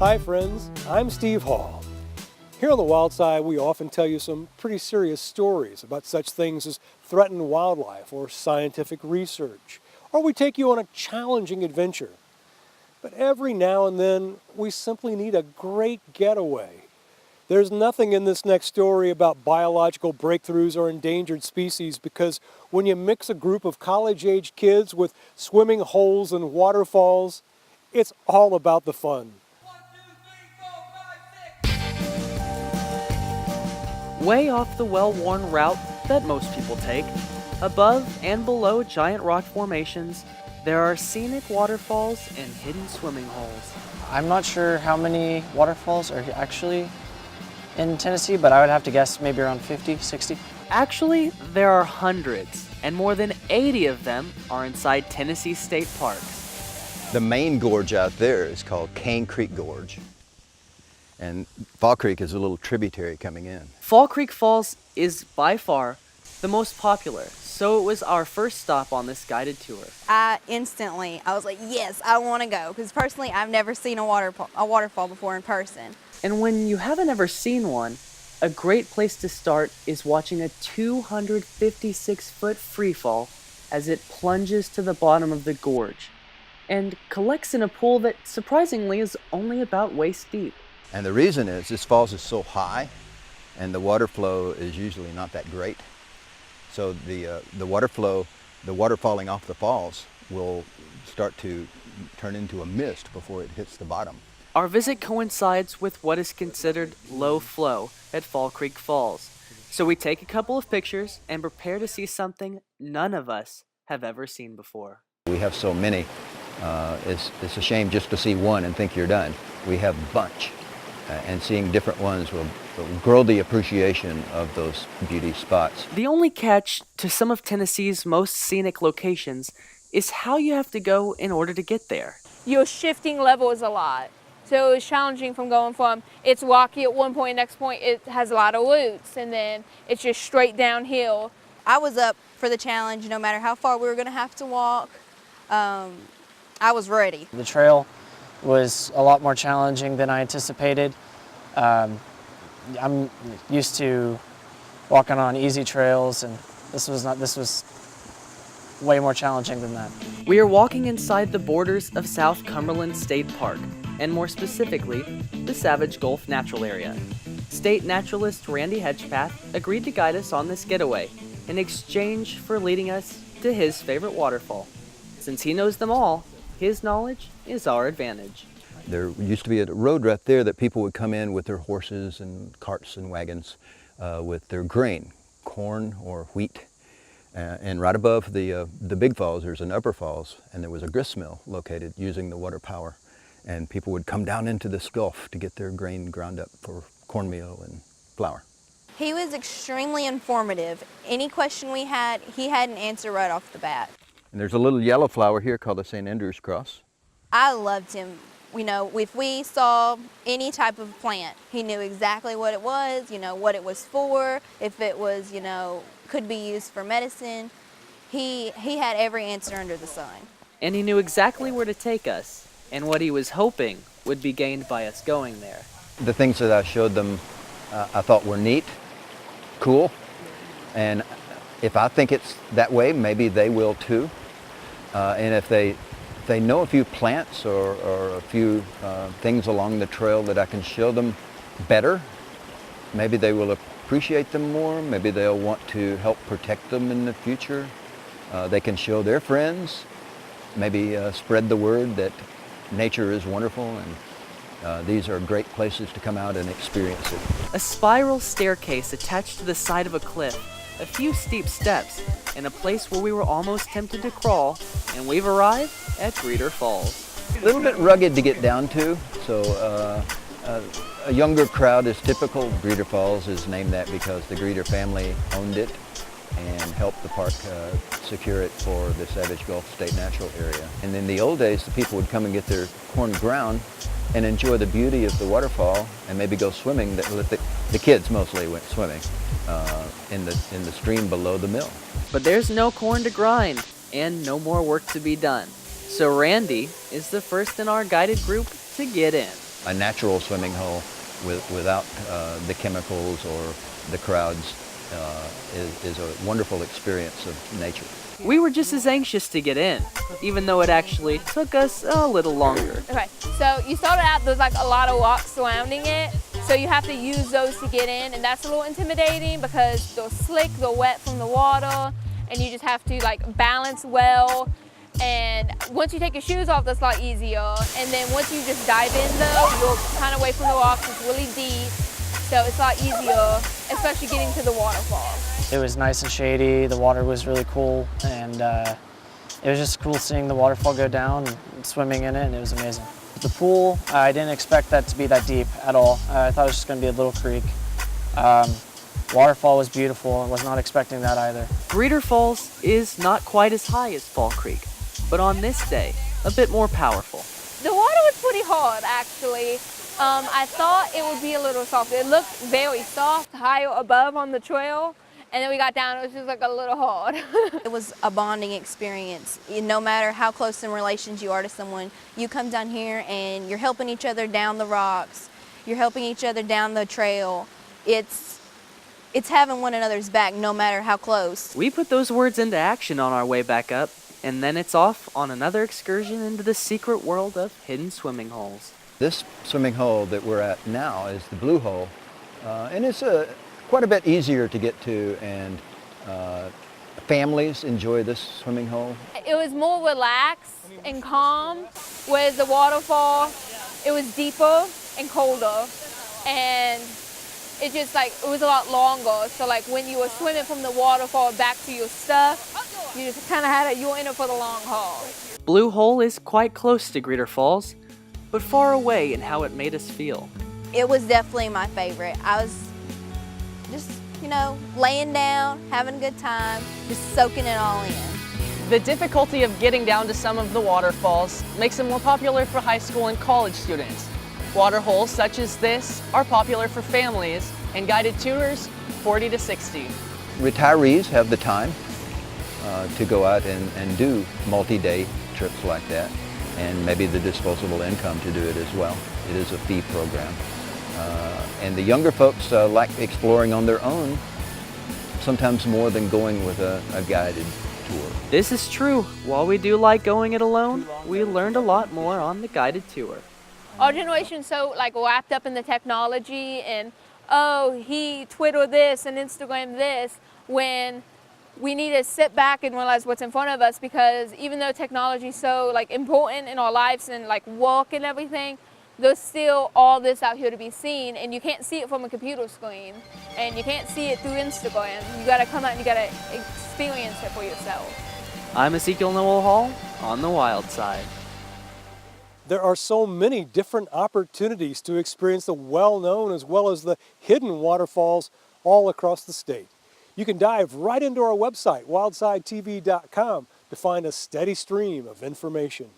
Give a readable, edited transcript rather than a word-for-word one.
Hi friends, I'm Steve Hall. Here on the Wild Side, we often tell you some pretty serious stories about such things as threatened wildlife or scientific research, or we take you on a challenging adventure. But every now and then, we simply need a great getaway. There's nothing in this next story about biological breakthroughs or endangered species because when you mix a group of college-age kids with swimming holes and waterfalls, it's all about the fun. 1, 2, 3, 4, 5, 6. Way off the well-worn route that most people take, above and below giant rock formations, there are scenic waterfalls and hidden swimming holes. I'm not sure how many waterfalls are actually in Tennessee, but I would have to guess maybe around 50, 60. Actually, there are hundreds, and more than 80 of them are inside Tennessee state parks. The main gorge out there is called Cane Creek Gorge, and Fall Creek is a little tributary coming in. Fall Creek Falls is by far the most popular, so it was our first stop on this guided tour. I was like, yes, I want to go, because personally I've never seen a waterfall before in person. And when you haven't ever seen one, a great place to start is watching a 256-foot freefall as it plunges to the bottom of the gorge and collects in a pool that surprisingly is only about waist deep. And the reason is this falls is so high and the water flow is usually not that great. So the water falling off the falls will start to turn into a mist before it hits the bottom. Our visit coincides with what is considered low flow at Fall Creek Falls. So we take a couple of pictures and prepare to see something none of us have ever seen before. We have so many, it's a shame just to see one and think you're done. We have a bunch, and seeing different ones will grow the appreciation of those beauty spots. The only catch to some of Tennessee's most scenic locations is how you have to go in order to get there. Your shifting level is a lot. So it's challenging from going from it's rocky at one point, next point it has a lot of roots, and then it's just straight downhill. I was up for the challenge no matter how far we were going to have to walk. I was ready. The trail was a lot more challenging than I anticipated. I'm used to walking on easy trails, and this was way more challenging than that. We are walking inside the borders of South Cumberland State Park, and more specifically, the Savage Gulf Natural Area. State naturalist Randy Hedgepath agreed to guide us on this getaway in exchange for leading us to his favorite waterfall. Since he knows them all, his knowledge is our advantage. There used to be a road right there that people would come in with their horses and carts and wagons with their grain, corn or wheat. And right above the big falls, there's an upper falls, and there was a grist mill located using the water power. And people would come down into this gulf to get their grain ground up for cornmeal and flour. He was extremely informative. Any question we had, he had an answer right off the bat. And there's a little yellow flower here called the St. Andrew's cross. I loved him. You know, if we saw any type of plant, he knew exactly what it was, what it was for, if it was, could be used for medicine. He had every answer under the sun. And he knew exactly where to take us, and what he was hoping would be gained by us going there. The things that I showed them I thought were neat, cool, and if I think it's that way, maybe they will too. And if they know a few plants or a few things along the trail that I can show them better, maybe they will appreciate them more, maybe they'll want to help protect them in the future. They can show their friends, maybe spread the word that nature is wonderful, and these are great places to come out and experience it. A spiral staircase attached to the side of a cliff, a few steep steps, and a place where we were almost tempted to crawl, and we've arrived at Greeter Falls. A little bit rugged to get down to, so a younger crowd is typical. Greeter Falls is named that because the Greeter family owned it and helped the park secure it for the Savage Gulf State Natural Area. And in the old days, the people would come and get their corn ground and enjoy the beauty of the waterfall and maybe go swimming. The kids mostly went swimming in the stream below the mill. But there's no corn to grind and no more work to be done. So Randy is the first in our guided group to get in. a natural swimming hole without the chemicals or the crowds is a wonderful experience of nature. We were just as anxious to get in, even though it actually took us a little longer. Okay, so you started out, there's like a lot of rocks surrounding it, so you have to use those to get in, and that's a little intimidating because they're slick, they're wet from the water, and you just have to like balance well. And once you take your shoes off, that's a lot easier. And then once you just dive in though, you're kind of away from the rocks, it's really deep, so it's a lot easier, especially getting to the waterfall. It was nice and shady, the water was really cool, and it was just cool seeing the waterfall go down and swimming in it, and it was amazing. The pool, I didn't expect that to be that deep at all. I thought it was just going to be a little creek. Waterfall was beautiful, I was not expecting that either. Greeter Falls is not quite as high as Fall Creek, but on this day, a bit more powerful. The water was pretty hard, actually. I thought it would be a little soft. It looked very soft, higher above on the trail, and then we got down, it was just like a little hard. It was a bonding experience. No matter how close in relations you are to someone, you come down here and you're helping each other down the rocks, you're helping each other down the trail. It's having one another's back no matter how close. We put those words into action on our way back up, and then it's off on another excursion into the secret world of hidden swimming holes. This swimming hole that we're at now is the Blue Hole, and it's quite a bit easier to get to, and families enjoy this swimming hole. It was more relaxed and calm, whereas the waterfall, it was deeper and colder, and it just like, it was a lot longer. So like when you were swimming from the waterfall back to your stuff, you just kind of had it, you were in it for the long haul. Blue Hole is quite close to Greeter Falls, but far away in how it made us feel. It was definitely my favorite. I was just, laying down, having a good time, just soaking it all in. The difficulty of getting down to some of the waterfalls makes them more popular for high school and college students. Water holes such as this are popular for families and guided tours 40 to 60. Retirees have the time to go out and do multi-day trips like that, and maybe the disposable income to do it as well. It is a fee program. And the younger folks like exploring on their own, sometimes more than going with a guided tour. This is true. While we do like going it alone, we learned a lot more on the guided tour. Our generation's so like wrapped up in the technology and, oh, he Twitter this and Instagram this, when we need to sit back and realize what's in front of us, because even though technology is so like important in our lives and like work and everything, there's still all this out here to be seen, and you can't see it from a computer screen, and you can't see it through Instagram. You gotta come out and you gotta experience it for yourself. I'm Ezekiel Noel Hall on the Wild Side. There are so many different opportunities to experience the well-known as well as the hidden waterfalls all across the state. You can dive right into our website, wildsidetv.com, to find a steady stream of information.